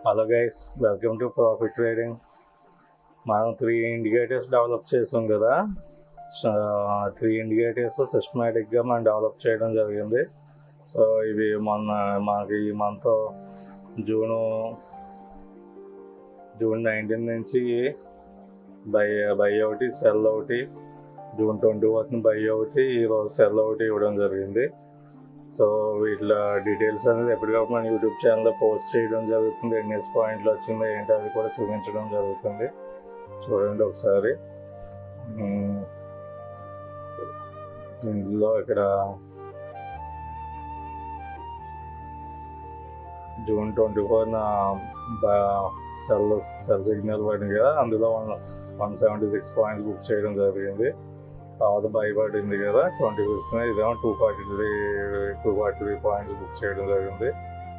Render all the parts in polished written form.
Hello guys, welcome to profit trading. మనం 3 indicators develop చేసాం కదా. 3 ఇండికేటర్స్ సిస్టమేటిక్గా మనం డెవలప్ చేయడం జరిగింది. సో ఇవి మనకి ఈ మంత్ జూన్ 19 నుంచి బై ఒకటి సెల్ ఒకటి, జూన్ 21 బై ఒకటి, ఈరోజు సెల్ ఒకటి ఇవ్వడం జరిగింది. సో వీటిలో డీటెయిల్స్ అనేది ఎప్పటికప్పుడు మన యూట్యూబ్ ఛానల్లో పోస్ట్ చేయడం జరుగుతుంది. ఎన్ని పాయింట్లు వచ్చిందో ఏంటో అది కూడా చూపించడం జరుగుతుంది. చూడండి ఒకసారి. ఇందులో ఇక్కడ జూన్ 24న సెల్ సిగ్నల్ పడింది కదా, అందులో 176 పాయింట్స్ బుక్ చేయడం జరిగింది. తర్వాత భయపడింది కదా 25న, ఇదేమో 243 పాయింట్స్ బుక్ చేయడం జరిగింది.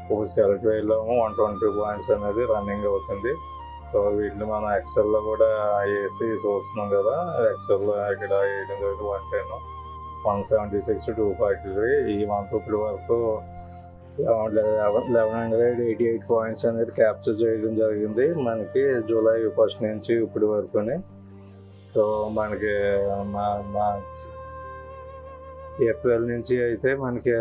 ఇప్పుడు సెల్ ట్రేడ్లో 120 పాయింట్స్ అనేది రన్నింగ్ అవుతుంది. సో వీటిని మనం ఎక్సెల్లో కూడా వేసి చూస్తున్నాం కదా. ఎక్సెల్లో ఇక్కడ వేయడం జరిగింది 110, 176, 243. ఈ మంత్ ఇప్పటి వరకు 1188 పాయింట్స్ అనేది క్యాప్చర్ చేయడం జరిగింది మనకి జూలై 1 నుంచి ఇప్పటి వరకుని. సో మనకి ఏప్రిల్ నుంచి అయితే మనకి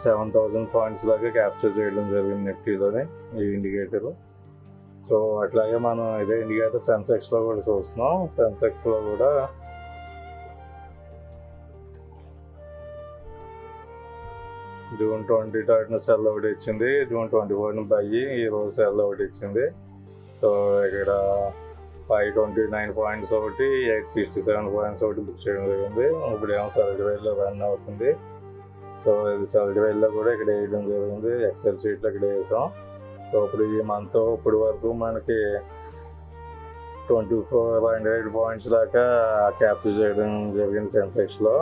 7000 పాయింట్స్ దాకా క్యాప్చర్ చేయడం జరిగింది నిఫ్టీలోనే ఈ ఇండికేటర్. సో అట్లాగే మనం ఇదే ఇండికేటర్ సెన్సెక్స్లో కూడా చూస్తున్నాం. సెన్సెక్స్లో కూడా జూన్ 23న సెల్ ఒకటి ఇచ్చింది, జూన్ 24న బై, ఈరోజు సెల్ ఒకటి ఇచ్చింది. సో ఇక్కడ 529 పాయింట్స్ ఒకటి, 867 పాయింట్స్ ఒకటి బుక్ చేయడం జరిగింది. ఇప్పుడు ఏమో సెల్ట్వేల్లో రన్ అవుతుంది. సో ఇది సెల్ట్వేల్లో కూడా ఇక్కడ వేయడం జరిగింది. ఎక్సెల్ షీట్లో ఇక్కడ వేసాం. సో ఇప్పుడు ఈ మంత్ ఇప్పుడు వరకు మనకి 2400 పాయింట్స్ దాకా క్యాప్చర్ చేయడం జరిగింది సెన్సెక్స్లో.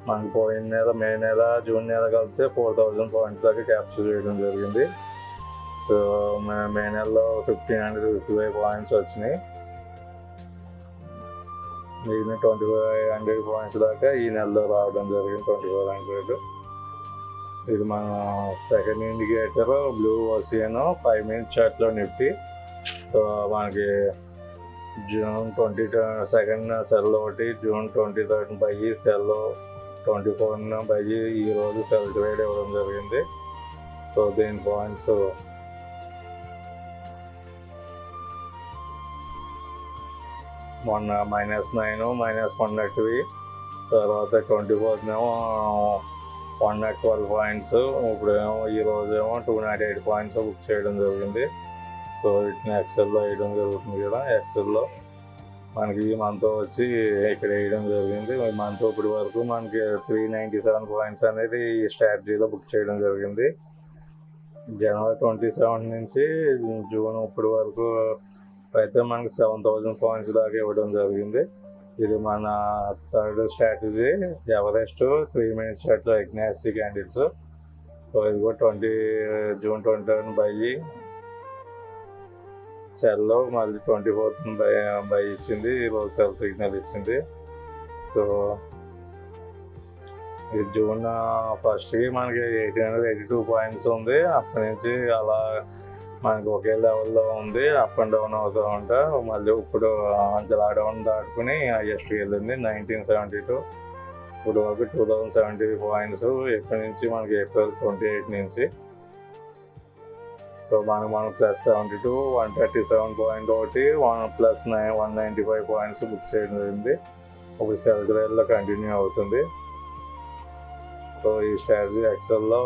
మనకి పోయిన నెల మే నెల, జూన్ నెల కలిపితే 4000 పాయింట్స్ దాకా క్యాప్చర్ చేయడం జరిగింది. సో మే నెలలో 1555 పాయింట్స్ వచ్చినాయి. మిగిలిన 2500 పాయింట్స్ దాకా ఈ నెలలో రావడం జరిగింది. 2400. ఇది మన second indicator blue ocean 5 minute చార్ట్లో నిఫ్టీ. సో మనకి జూన్ 22న సెల్ ఒకటి, జూన్ 23న బై, సెల్ 24న బై, ఈరోజు సెల్ ట్రేడ్ ఇవ్వడం జరిగింది. సో దీని పాయింట్స్ మొన్న -9, -102, తర్వాత 24నేమో 112 పాయింట్స్, ఇప్పుడేమో ఈరోజేమో 298 పాయింట్స్ బుక్ చేయడం జరిగింది. సో వీటిని ఎక్సెల్లో వేయడం జరుగుతుంది కదా. ఎక్సెల్లో మనకి ఈ మంత్ వచ్చి ఇక్కడ వేయడం జరిగింది. ఈ మంత్ ఇప్పటి వరకు మనకి 397 పాయింట్స్ అనేది ఈ స్ట్రాటజీలో బుక్ చేయడం జరిగింది. జనవరి 27 నుంచి జూన్ ఇప్పటి వరకు అయితే మనకి 7000 పాయింట్స్ దాకా ఇవ్వడం జరిగింది. ఇది మన థర్డ్ స్ట్రాటజీ, ఎవరెస్ట్ 3 మినిట్ చార్ట్లో ఎగ్నాస్టీ క్యాండిల్స్. సో ఇది కూడా జూన్ 20 బై, సెల్లో మళ్ళీ 24న బై ఇచ్చింది, ఈరోజు సెల్ సిగ్నల్ ఇచ్చింది. సో ఇది జూన్ 1కి మనకి 882 పాయింట్స్ ఉంది. అక్కడి నుంచి అలా మనకి ఒకే లెవెల్లో ఉంది, అప్ అండ్ డౌన్ అవుతూ ఉంటా. మళ్ళీ ఇప్పుడు అంతలా డౌన్ దాటుకుని హైయెస్ట్కి వెళ్ళింది 1972. ఇప్పుడు వరకు 2070 పాయింట్స్ ఎక్కడి నుంచి మనకి ఏప్రిల్ 28 నుంచి. సో మనం +72, 137 పాయింట్ ఒకటి, +195 పాయింట్స్ బుక్ చేయడం జరిగింది. ఇప్పుడు సెల్ ట్రేడ్లో కంటిన్యూ అవుతుంది. సో ఈ స్ట్రాటజీ ఎక్సెల్లో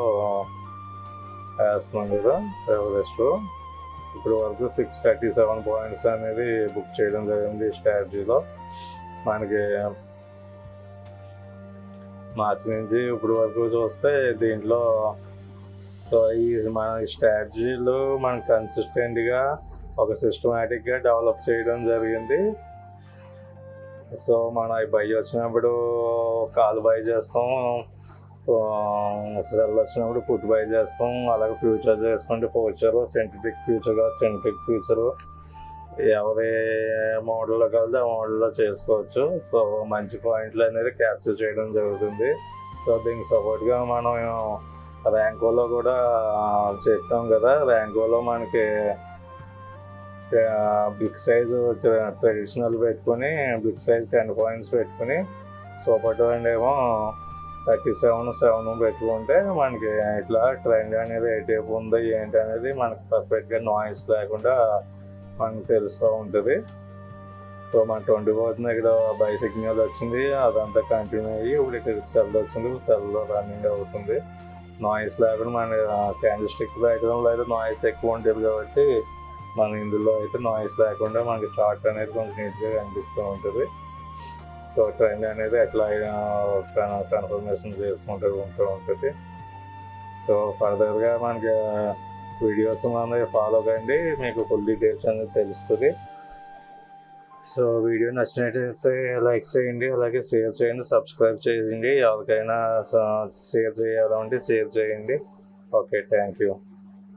వేస్తున్నాం కదా ఎవరెస్ట్. ఇప్పుడు వరకు 637 పాయింట్స్ అనేది బుక్ చేయడం జరిగింది ఈ స్ట్రాటజీలో. మనకి మార్చి నుంచి ఇప్పుడు వరకు చూస్తే దీంట్లో సో ఈ మన స్ట్రాటజీలు మనం కన్సిస్టెంట్గా ఒక సిస్టమేటిక్గా డెవలప్ చేయడం జరిగింది. సో మనం బై వచ్చినప్పుడు కాల్ బై చేస్తాం, సెల్ వచ్చినప్పుడు పుట్ బై చేస్తాం. అలాగే ఫ్యూచర్ చేసుకుంటే ఫ్యూచర్, సింథటిక్ ఫ్యూచర్ కాదు సింథటిక్ ఫ్యూచరు, ఎవరి మోడల్లో కలిసి ఆ మోడల్లో చేసుకోవచ్చు. సో మంచి పాయింట్లు అనేది క్యాప్చర్ చేయడం జరుగుతుంది. సో దీనికి సపోర్ట్గా మనం ర్యాంకోలో కూడా చెప్తాం కదా. ర్యాంకోలో మనకి బిగ్ సైజు ట్రెడిషనల్ పెట్టుకొని బిగ్ సైజ్ 10 పాయింట్స్ పెట్టుకుని సూపర్ ట్రెండ్ ఏమో 37 పెట్టుకుంటే మనకి ఇట్లా ట్రెండ్ అనేది ఏ టైప్ ఉందో ఏంటి అనేది మనకి పర్ఫెక్ట్గా నాయిస్ లేకుండా మనకు తెలుస్తూ ఉంటుంది. సో మన 24th ఇక్కడ బై సిగ్నల్ వచ్చింది, అదంతా కంటిన్యూ అయ్యి ఇప్పుడు ఇక్కడ సెల్ వచ్చింది, సెల్లో రన్నింగ్ అవుతుంది. నాయిస్ లేకుండా మన క్యాండిల్ స్టిక్ డయాగ్రామ్లో అయితే నాయిస్ ఎక్కువ ఉంటుంది కాబట్టి మన ఇందులో అయితే నాయిస్ లేకుండా మనకి చార్ట్ అనేది కొంచెం నీట్గా కనిపిస్తూ ఉంటుంది. సో ట్రెండ్ అనేది ఎట్లా కన్ఫర్మేషన్ చేసుకుంటూ ఉంటుంది. సో ఫర్దర్గా మనకి వీడియోస్ అనేది ఫాలో కండి, మీకు ఫుల్ డీటెయిల్స్ అనేది తెలుస్తుంది. సో వీడియో నచ్చినట్టయితే లైక్ చేయండి, అలాగే షేర్ చేయండి, సబ్స్క్రైబ్ చేయండి. ఎవరికైనా షేర్ చేయాలంటే షేర్ చేయండి. Okay, thank you.